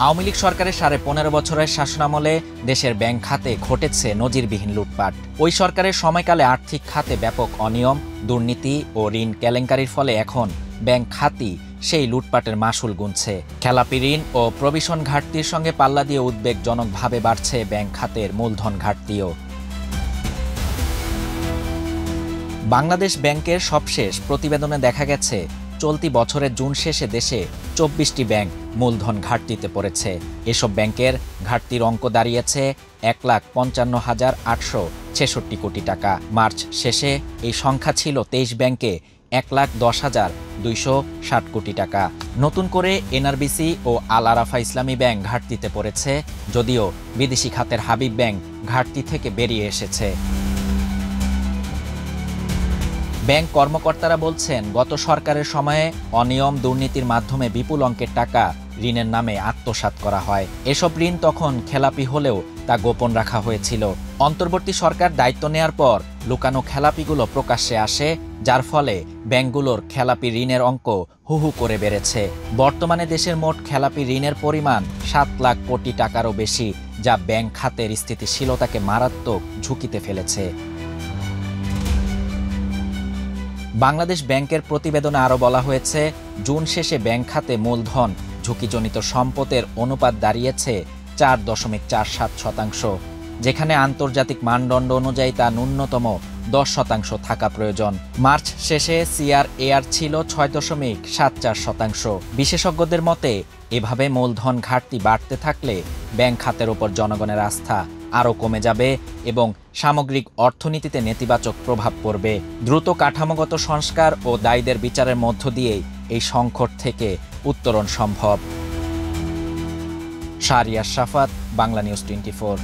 আওয়ামী লীগ সরকারের 15.5 বছরের শাসনামলে দেশের ব্যাংক খাতে ঘটেছে নজিরবিহীন লুটপাট। ওই সরকারের সময়কালে আর্থিক খাতে ব্যাপক অনিয়ম, দুর্নীতি ও ঋণ কেলেঙ্কারির ফলে এখন ব্যাংক খাতই সেই লুটপাটের মাসুল গুনছে। খেলাপি ঋণ ও প্রভিশন ঘাটতির সঙ্গে পাল্লা দিয়ে উদ্বেগজনকভাবে বাড়ছে ব্যাংক খাতের মূলধন ঘাটতিও। বাংলাদেশ ব্যাংকের সবশেষ প্রতিবেদনে দেখা গেছে, চলতি বছরের জুন শেষে দেশে 24টি ব্যাংক মূলধন ঘাটতিতে পড়েছে। এসব ব্যাংকের ঘাটতির অঙ্ক দাঁড়িয়েছে 1,55,866 কোটি টাকা। মার্চ শেষে এই সংখ্যা ছিল 23 ব্যাংকে 1,10,260 কোটি টাকা। নতুন করে এনআরবিসি ও আল আরাফা ইসলামী ব্যাংক ঘাটতিতে পড়েছে, যদিও বিদেশি খাতের হাবিব ব্যাংক ঘাটতি থেকে বেরিয়ে এসেছে। ব্যাংক কর্মকর্তারা বলছেন, গত সরকারের সময়ে অনিয়ম দুর্নীতির মাধ্যমে বিপুল অঙ্কের টাকা ঋণের নামে আত্মসাৎ করা হয়। এসব ঋণ তখন খেলাপি হলেও তা গোপন রাখা হয়েছিল। অন্তর্বর্তী সরকার দায়িত্ব নেয়ার পর লুকানো খেলাপিগুলো প্রকাশ্যে আসে, যার ফলে ব্যাংকগুলোর খেলাপি ঋণের অঙ্ক হু হু করে বেড়েছে। বর্তমানে দেশের মোট খেলাপি ঋণের পরিমাণ 7 লাখ কোটি টাকারও বেশি, যা ব্যাংক খাতের স্থিতিশীলতাকে মারাত্মক ঝুঁকিতে ফেলেছে। বাংলাদেশ ব্যাংকের প্রতিবেদনে আরও বলা হয়েছে, জুন শেষে ব্যাংক খাতে মূলধন ঝুঁকিজনিত সম্পদের অনুপাত দাঁড়িয়েছে 4.47%, যেখানে আন্তর্জাতিক মানদণ্ড অনুযায়ী তা ন্যূনতম 10% থাকা প্রয়োজন। মার্চ শেষে CRAR ছিল 6.74%। বিশেষজ্ঞদের মতে, এভাবে মূলধন ঘাটতি বাড়তে থাকলে ব্যাংক খাতের ওপর জনগণের আস্থা আরও কমে যাবে এবং সামগ্রিক অর্থনীতিতে নেতিবাচক প্রভাব পড়বে। দ্রুত কাঠামোগত সংস্কার ও দায়ীদের বিচারের মধ্য দিয়েই এই সংকট থেকে উত্তরণ সম্ভব। শাহরিয়ার শাফাত, বাংলা নিউজ 24।